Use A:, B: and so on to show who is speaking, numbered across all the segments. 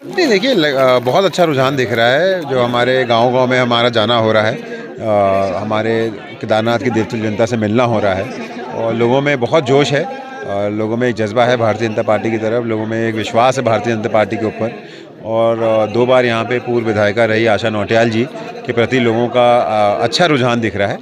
A: नहीं देखिए, बहुत अच्छा रुझान दिख रहा है। जो हमारे गांव-गांव में हमारा जाना हो रहा है, हमारे केदारनाथ की देवतुल्य जनता से मिलना हो रहा है और लोगों में बहुत जोश है। लोगों में एक जज्बा है भारतीय जनता पार्टी की तरफ, लोगों में एक विश्वास है भारतीय जनता पार्टी के ऊपर। और 2 बार यहाँ पे पूर्व विधायिका रही आशा नौटियाल जी के प्रति लोगों का अच्छा रुझान दिख रहा है।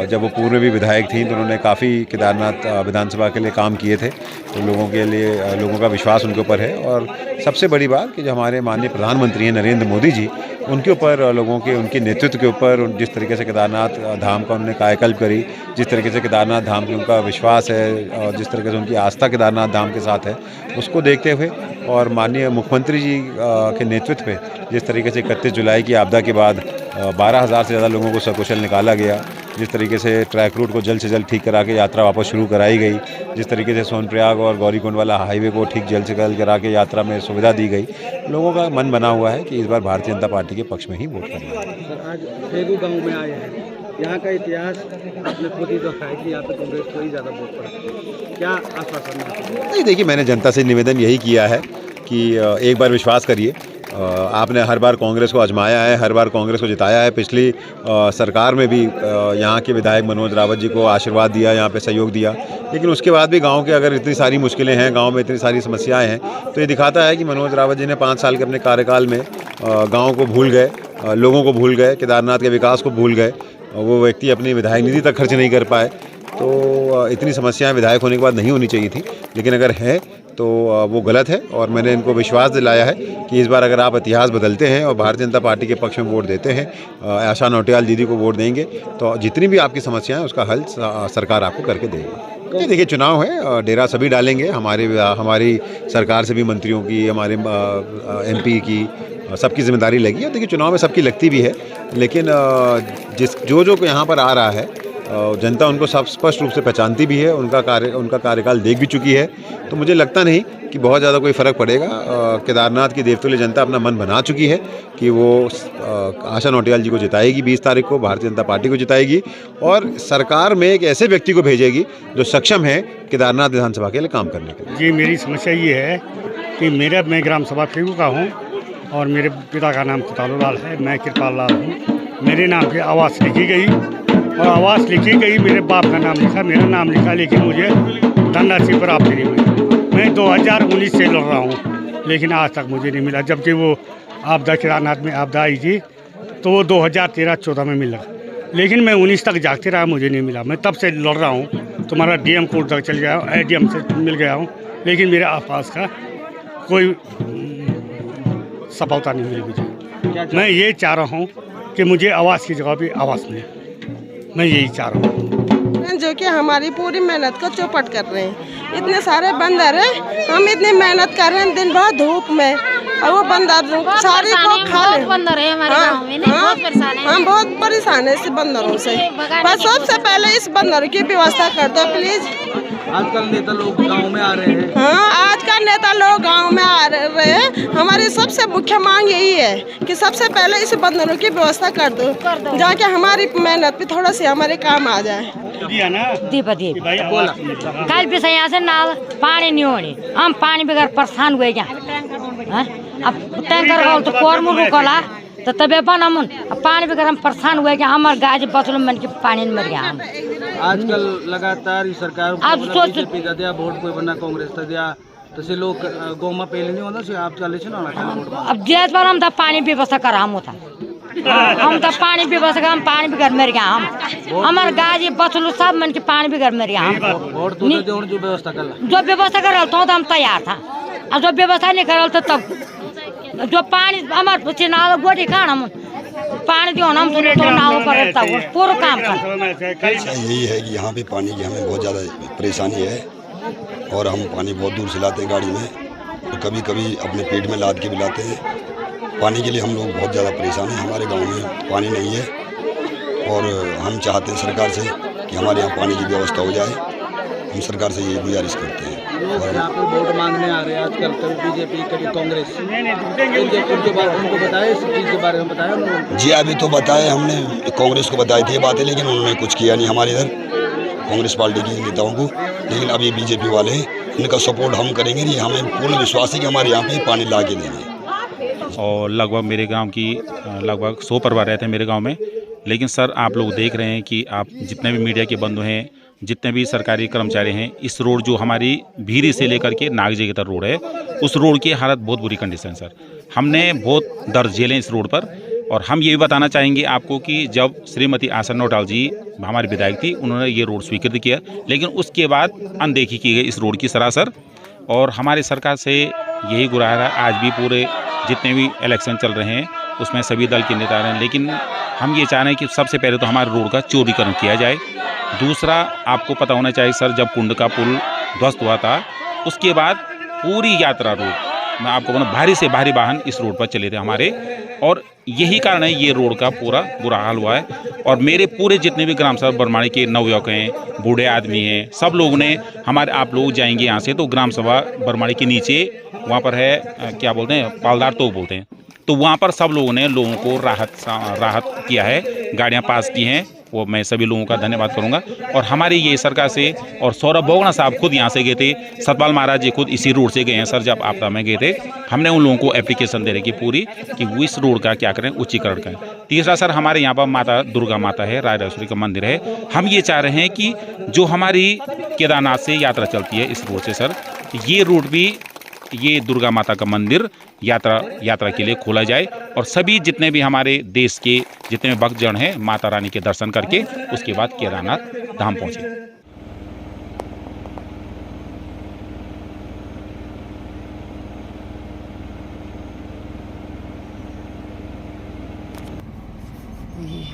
A: जब वो पूर्व में भी विधायक थीं तो उन्होंने काफ़ी केदारनाथ विधानसभा के लिए काम किए थे, तो लोगों के लिए लोगों का विश्वास उनके ऊपर है। और सबसे बड़ी बात कि जो हमारे माननीय प्रधानमंत्री हैं नरेंद्र मोदी जी, उनके ऊपर लोगों के उनके नेतृत्व के ऊपर जिस तरीके से केदारनाथ धाम का उन्होंने कायाकल्प करी, जिस तरीके से केदारनाथ धाम पे उनका विश्वास है और जिस तरीके से उनकी आस्था केदारनाथ धाम के साथ है, उसको देखते हुए और माननीय मुख्यमंत्री जी के नेतृत्व में जिस तरीके से 31 जुलाई की आपदा के बाद 12,000 से ज़्यादा लोगों को सकुशल निकाला गया, जिस तरीके से ट्रैक रूट को जल्द से जल्द ठीक करा के यात्रा वापस शुरू कराई गई, जिस तरीके से सोनप्रयाग और गौरीकुंड वाला हाईवे को ठीक जल्द से जल्द करा के यात्रा में सुविधा दी गई, लोगों का मन बना हुआ है कि इस बार भारतीय जनता पार्टी के पक्ष में ही वोट करना है।
B: आज फेगू गांव में आए हैं, यहाँ का इतिहास आपने खुद ही दोहराया कि यहाँ पे कांग्रेस को ही ज़्यादा वोट पड़ा, क्या आश्वासन है?
A: नहीं देखिए, मैंने जनता से निवेदन यही किया है कि एक बार विश्वास करिए। आपने हर बार कांग्रेस को आजमाया है, हर बार कांग्रेस को जिताया है। पिछली सरकार में भी यहाँ के विधायक मनोज रावत जी को आशीर्वाद दिया, यहाँ पे सहयोग दिया, लेकिन उसके बाद भी गांव के अगर इतनी सारी मुश्किलें हैं, गांव में इतनी सारी समस्याएं हैं, तो ये दिखाता है कि मनोज रावत जी ने 5 साल के अपने कार्यकाल में गाँव को भूल गए, लोगों को भूल गए, केदारनाथ के विकास को भूल गए। वो व्यक्ति अपनी विधायक निधि तक खर्च नहीं कर पाए। तो इतनी समस्याएं विधायक होने के बाद नहीं होनी चाहिए थी, लेकिन अगर है तो वो गलत है। और मैंने इनको विश्वास दिलाया है कि इस बार अगर आप इतिहास बदलते हैं और भारतीय जनता पार्टी के पक्ष में वोट देते हैं, आशा नौटियाल दीदी को वोट देंगे, तो जितनी भी आपकी समस्याएं हैं उसका हल सरकार आपको करके देगी। देखिए, चुनाव है, डेरा सभी डालेंगे, हमारी सरकार से भी मंत्रियों की, हमारे MP की सबकी जिम्मेदारी लगी है। देखिए, चुनाव में सबकी लगती भी है, लेकिन जो यहाँ पर आ रहा है जनता उनको सब स्पष्ट रूप से पहचानती भी है, उनका कार्यकाल देख भी चुकी है। तो मुझे लगता नहीं कि बहुत ज़्यादा कोई फ़र्क पड़ेगा। केदारनाथ की देवतुल्य जनता अपना मन बना चुकी है कि वो आशा नौटियाल जी को जिताएगी, 20 तारीख को भारतीय जनता पार्टी को जिताएगी और सरकार में एक ऐसे व्यक्ति को भेजेगी जो सक्षम है केदारनाथ विधानसभा के लिए काम करने के लिए।
C: जी, मेरी समस्या ये है कि मैं ग्राम सभा फेगू का हूँ और मेरे पिता का नाम कुतालूलाल है, मैं कृपाल लाल हूँ। मेरे नाम पे आवास लिखी गई और आवास लिखी गई, मेरे बाप का नाम लिखा, मेरा नाम लिखा, लेकिन मुझे धनराशि प्राप्त नहीं हुई। मैं 2019 से लड़ रहा हूँ, लेकिन आज तक मुझे नहीं मिला। जबकि वो आपदा केदारनाथ में आपदा आई थी तो वो 2013-14 में मिला, लेकिन मैं 19 तक जागते रहा, मुझे नहीं मिला। मैं तब से लड़ रहा हूँ, तुम्हारा DM कोर्ट तक चल गया हूँ, ADM से मिल गया हूँ, लेकिन मेरे आसपास का कोई सफलता नहीं मिली मुझे। मैं ये चाह रहा हूँ कि मुझे आवास की जगह पे आवास मिले, मैं यही चाह रहा हूँ।
D: जो कि हमारी पूरी मेहनत को चौपट कर रहे हैं। इतने सारे बंदर हैं, हम इतनी मेहनत कर रहे हैं दिन भर धूप में, और वो बंदर सारे को खा रहे हैं।
E: बंदर है हमारे गांव में, बहुत परेशान है।
D: हम बहुत परेशान है इस बंदरों से। बस सबसे पहले इस बंदर की व्यवस्था कर दो प्लीज।
B: आजकल नेता लोग गांव में आ रहे हैं।
D: हाँ, आजकल नेता लोग गांव में आ रहे हैं। हमारी सबसे मुख्य मांग यही है कि सबसे पहले इस बंदरों की व्यवस्था कर दो, जाके हमारी मेहनत पे थोड़ा सी हमारे काम आ जाए।
E: कल भी यहाँ से ना पानी नहीं होनी, हम पानी बगैर परेशान हुए क्या। अब टैंकर गल तो कोरमू रुकला तो तबे बनमुन, पानी बगैर हम परेशान हुए क्या। हमारे गाय बचल मन के पानी में मर गया हम।
B: आजकल लगातार सरकार बीजेपी का दिया वोट, कोई बना कांग्रेस का दिया, तो से लोग गाँव में पहले नहीं होता से आप चले से ना।
E: अब जिस बार हम पानी व्यवस्था कर हम था, हम तो पानी व्यवस्था कर, हम पानी बगैर मर गया हम। हमारे गाय बचल सब मन के पानी बगैर मर गया हम।
B: जो व्यवस्था
E: कर तो हम तैयार था, और जो व्यवस्था नहीं कर तो तब जो पानी हमारे नाव गोटी खान हम पानी जो हम तो नाव करता पूरा काम कर।
F: यही है कि यहाँ पे पानी की हमें बहुत ज़्यादा परेशानी है और हम पानी बहुत दूर से लाते हैं गाड़ी में, तो कभी कभी अपने पेट में लाद के भी लाते हैं। पानी के लिए हम लोग बहुत ज़्यादा परेशान हैं। हमारे गांव में पानी नहीं है और हम चाहते हैं सरकार से कि हमारे यहाँ पानी की व्यवस्था हो जाए। हम सरकार से यही गुजारिश करते हैं।
B: यहाँ पे वोट मांगने आ रहे हैं आजकल, कभी बीजेपी कभी कांग्रेस, उनके बारे उनको बताया, इस चीज़ के बारे में बताया उन्होंने?
F: जी, अभी तो बताए, हमने कांग्रेस को बताई थी ये बातें, लेकिन उन्होंने कुछ किया नहीं हमारे इधर कांग्रेस पार्टी के नेताओं को। लेकिन अब ये बीजेपी वाले हैं, इनका सपोर्ट हम करेंगे। नहीं, हमें पूर्ण विश्वास है कि हमारे यहाँ पे पानी ला के देंगे।
G: और लगभग मेरे गांव की लगभग 100 परिवार रहते हैं मेरे गांव में। लेकिन सर आप लोग देख रहे हैं कि आप जितने भी मीडिया के बंधु हैं, जितने भी सरकारी कर्मचारी हैं, इस रोड जो हमारी भीरी से लेकर के नागजे की तरफ रोड है, उस रोड की हालत बहुत बुरी कंडीशन सर। हमने बहुत दर्द झेले इस रोड पर। और हम ये भी बताना चाहेंगे आपको कि जब श्रीमती आशा नोटाल जी हमारी विधायक थी, उन्होंने ये रोड स्वीकृत किया, लेकिन उसके बाद अनदेखी की गई इस रोड की सरासर। और हमारी सरकार से यही गुहार है, आज भी पूरे जितने भी इलेक्शन चल रहे हैं उसमें सभी दल के नेता रहे हैं, लेकिन हम ये चाह रहे हैं कि सबसे पहले तो हमारे रोड का चौड़ीकरण किया जाए। दूसरा, आपको पता होना चाहिए सर, जब कुंड का पुल ध्वस्त हुआ था उसके बाद पूरी यात्रा रोड, मैं आपको बोलूँ, भारी से भारी वाहन इस रोड पर चले थे हमारे, और यही कारण है ये रोड का पूरा बुरा हाल हुआ है। और मेरे पूरे जितने भी ग्राम सभा बरमाणी के नवयुवक हैं, बूढ़े आदमी हैं, सब लोग ने हमारे, आप लोग जाएंगे यहाँ से तो ग्राम सभा बरमाणी के नीचे वहाँ पर है, क्या बोलते हैं, पालदार तो बोलते हैं, तो वहाँ पर सब लोगों ने लोगों को राहत किया है, गाड़ियाँ पास की हैं, वो मैं सभी लोगों का धन्यवाद करूंगा। और हमारी ये सरकार से, और सौरभ बोगना साहब खुद यहाँ से गए थे, सतपाल महाराज जी खुद इसी रोड से गए हैं सर, जब आपदा में गए थे, हमने उन लोगों को एप्लीकेशन दे रखी पूरी कि वो इस रोड का क्या करें, उच्चीकरण करें। तीसरा सर, हमारे यहाँ पर माता दुर्गा माता है, राजराजेश्वरी का मंदिर है, हम ये चाह रहे हैं कि जो हमारी केदारनाथ से यात्रा चलती है इस रोड से सर, ये रूट भी, ये दुर्गा माता का मंदिर यात्रा के लिए खोला जाए, और सभी जितने भी हमारे देश के जितने भी भक्तजन हैं माता रानी के दर्शन करके उसके बाद केदारनाथ धाम पहुँचे।
H: ये